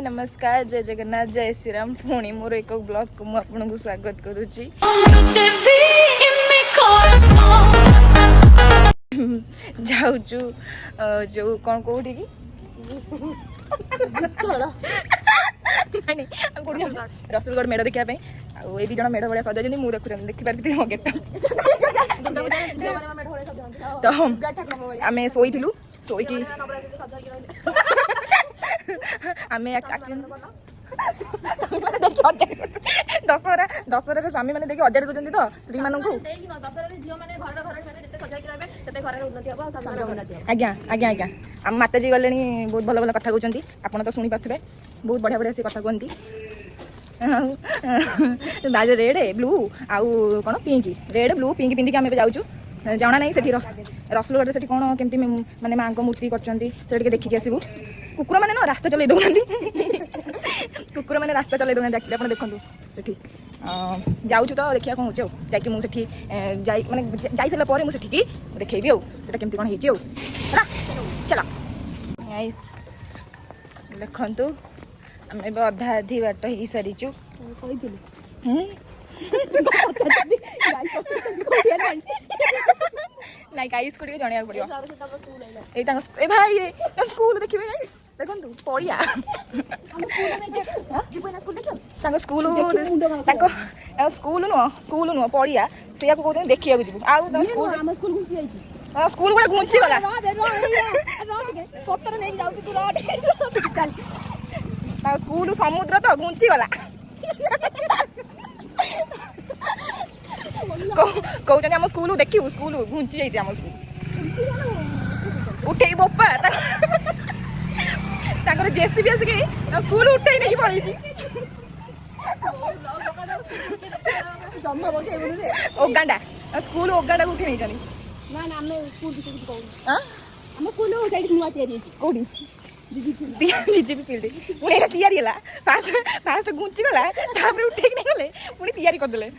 नमस्कार जय जगन्नाथ जय श्री राम पुणी मोर एक ब्लॉग को आपको स्वागत करुच्ची जाऊँ जो कौन कौटी की रसुलगढ़ मेढ़ देखा ये दी जन मेढ़ भाया सजा मुझे देखुँ देखिपारि मो गेट तो आम शोई आमे दशहरा दशहरा स्वामी मैंने देखिए अजाड़ी दूसरी तो स्त्री मानू आज्ञा आज्ञा आज्ञा आम माताजी गले बहुत भल भल कथा कहते आपड़ तो शुणी पारे बहुत बढ़िया बढ़िया सी कथा कहती बाज रेड ब्लू आउ कौन पिंक रेड ब्लू पिंक पिंधिक आम जाऊँ जाना ना से रसुलगढ़ से कौन केमती माने माँ को मूर्ति कर देखिक आसबू कुकुर मैंने ना रास्ता चल दौना कुकुर मैंने रास्ता चल दौना एक्चुअली आप देखो से जाऊँ तो देखा कौन हो जाकि मुझे मैंने जा सारापर मुझे देखी आटा केमती कौन हो चलो देखु आम अधा अधी बाट हो सारीचु नाई गाइस को जणिया पड़ो ए भाई स्कूल देखिए गाइस देखु पड़िया स्कूल स्कूल नुह पड़िया से कहते देखिए जीव आउ स्कूल गुड़ा घुंची गला स्कूल समुद्र तो घुंची गला कहते आम स्कूल देखू स्कूल घुंची जाइए आम स्कूल उठे बोपा जेसीबी आसिक स्कूल उठे नहीं पड़ी ओगांडा स्कूल ओगांडा उठे नहीं जानी कौटी जीजीपी फील्ड पुणी तैयारी है फास्ट घुंची गला उठे नहीं गले पुणी तैयारी करदे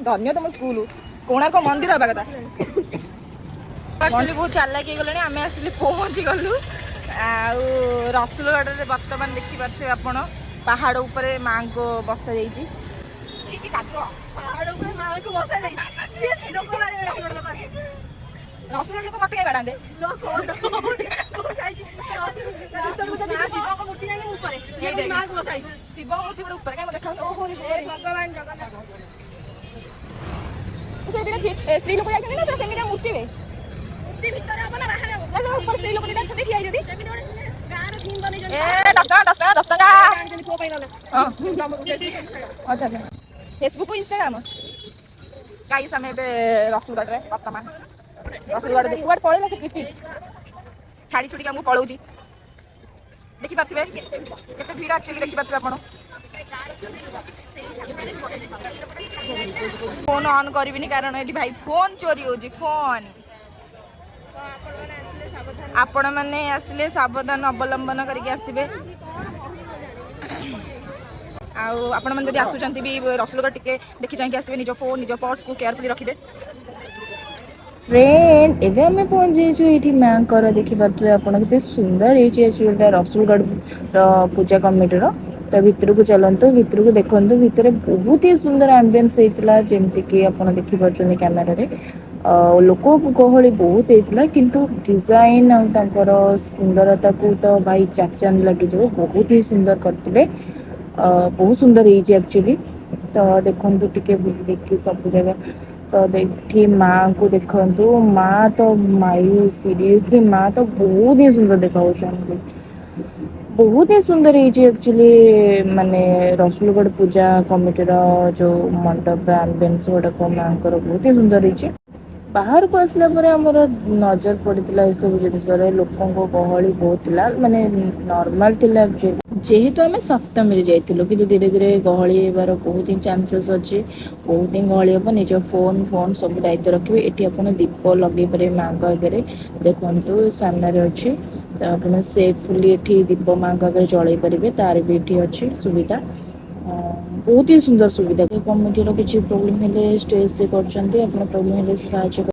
धन्य तुम स्कूल कोणार्क मंदिर हवा कथा एक्चुअली बहुत चालाक गले आम आसिले पहुँची गलु रसुलगढ़ में बर्तमान देखिपे आप पहाड़ उपर माँ को बसा जाइए रसुलगढ़ लोक मत कहीं बाड़े शिव मूर्ति गोटे ऊपर देखा स्त्री लोक जाते सेमती मूर्ति ऊपर स्त्री लोक अच्छा फेसबुक इंस्टाग्राम गाइस आम रसुलगढ़ में वर्तमान रसुलगढ़ कुआड़ पड़ेगा से प्रीति छाड़ी छुड़ी आमको पलाऊँ देखिपे केते भीड़ एक्चुअली देखिपे आप फोन ऑन करी कारण ये भाई फोन चोरी हो फोन आपण मैंने आसिले सावधान अवलंबन करके आसबे आपण मैंने जब आसुँच भी रसुलगढ़ टिके देखी चाहिए आसबे निज फोन निज पर्स को केयरफुली रखिए फ्रेंड एवं आम पहुँच जाइए ये माँ कर देखिपे आप सुंदर है रसुलगढ़ पूजा कमिटी तो भितर को चलतु भितर को देखु भितर बहुत ही सुंदर एम्बियंस होता जमती कि आप देखिपे कैमेरा लोक गहली बहुत होता किंतु डिजाइन और सुंदरता को तो भाई चाचान लगे बहुत ही सुंदर करते बहुत सुंदर एक्चुअली तो देखु टे बुल सब जगह तो देखी माँ को देखु माँ तो माई सीरियसली माँ तो बहुत ही सुंदर देखा बहुत ही सुंदर एक्चुअली माने रसुलगढ़ पूजा कमिटी जो मंडप एम्बियंस गुड़ाक माँ बहुत ही सुंदर है बाहर को आसला आमर नजर पड़ता है सब जिनस लोकों गहली बहुत माने नॉर्मल थिला एक्चुअली जेहेतु आम सप्तमी जाइलु कि धीरे धीरे गहली होबार बहुत ही चांसेस अच्छे बहुत ही गहली हम निज फोन फोन सब दायित्व रखिए ये आप दीप लगे पारे माँ आगे देखु सामने अच्छे तो आप सेफुली ये दीप माँ आगे जल पारे तार भी ये अच्छी सुविधा बहुत ही सुंदर सुविधा कमिटी किसी प्रोब्लेम हेल्ले स्टेज से कर प्रोब्लेम हेल्ले साहाय्य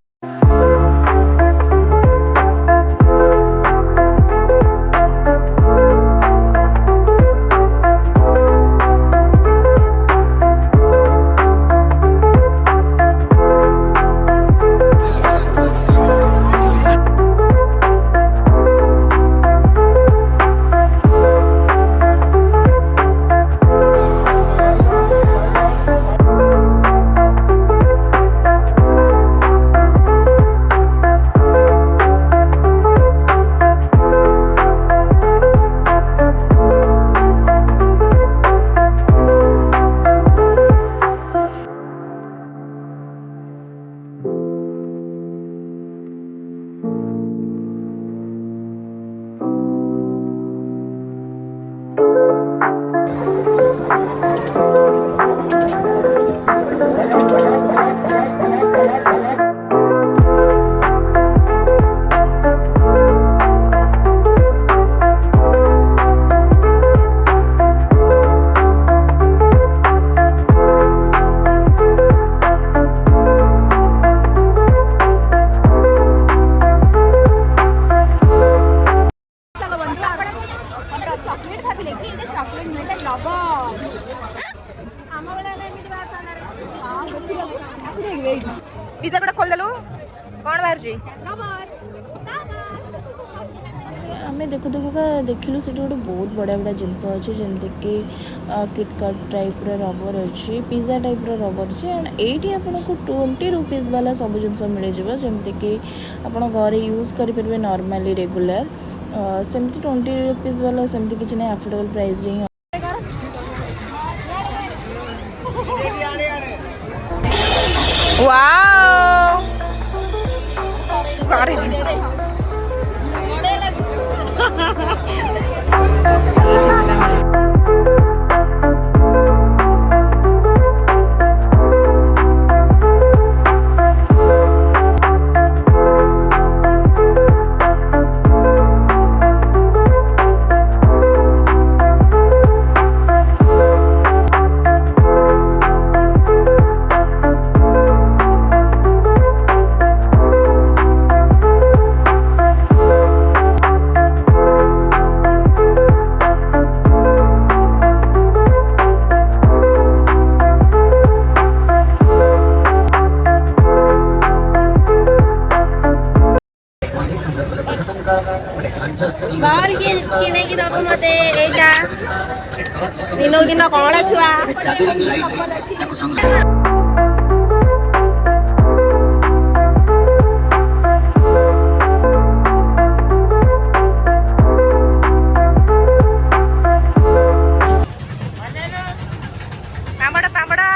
चॉकलेट मिलता लव पिज्जा गोटे खोलदेलु कौन बाहर आमे देखु देखिलु से गोटे बहुत बढ़िया बढ़िया जिनस अच्छे जमीक किटकाट टाइप रबर अच्छी पिज्जा टाइप रबर अच्छे एंड एटी आपको 20 रुपीज वाला सब जिन मिल जाए जमीक आप घर यूज करेंगे नॉर्मली रेगुलर सेमती 20 रुपीज वाला सेमती किसी ना अफोर्डेबल प्राइस ही वाओ सॉरी बाहर किए किने की दस मते एटा दिनो दिन कौन छुआ पांबड़ा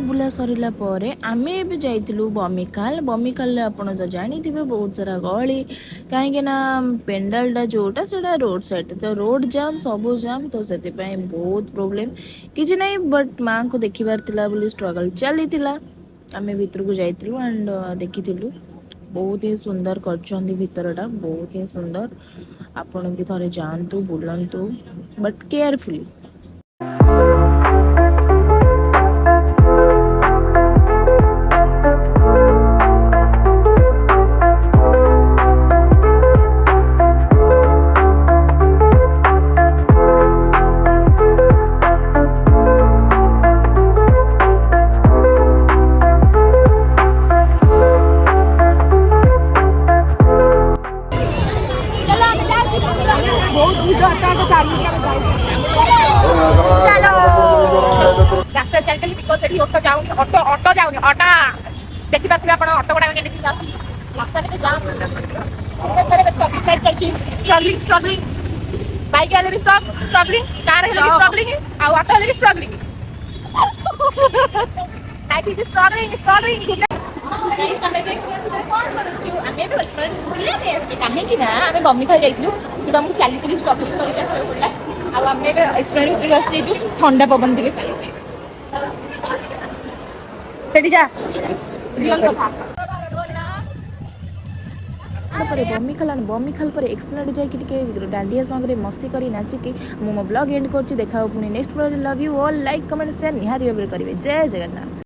बुला सरला आमे भी जाइलु बमिखाल आपन तो जानी थे बहुत सारा गली कहीं पेंडालटा जोटा से रोड साइड तो रोड जाम सब जाम तो से बहुत प्रोब्लेम किसी नहीं बट माँ को देखिबार थिला बोली स्ट्रगल चली आमे भीतर को जाइलु एंड देखी बहुत ही सुंदर कर भीतरटा बहुत ही सुंदर आपन भी थोड़े जातु बुलंतु बट केयरफुली ऑटो जाऊनी ऑटो जाऊनी ऑटो देखि पाथि आपण ऑटो गुडा के देखि आसी रास्ता रे जाम तेरे बस स्ट्रगलिंग बाइक वाले भी स्ट्रगलिंग कार वाले भी स्ट्रगलिंग और ऑटो वाले भी struggling life is struggling guys हमें भी कौन करू हमें भी रेस्टोरेंट बुले टेस्ट काहे कि ना हमें मम्मी खा जाइलु सुडा मु चली स्ट्रगलिंग करी आसे बोला आ हमें भी एक्सपेरिमेंट कर आसी जो ठंडा पवन दिले सेठी जा रियल कथा बमिखाल पर एक्सप्लेनेड जाकि डांडिया संगे मस्ती करी नाचिकी मो ब्लॉग एंड कर देखा पुणी next blog love you all like comment share निहाती भाव में करेंगे जय जगन्नाथ।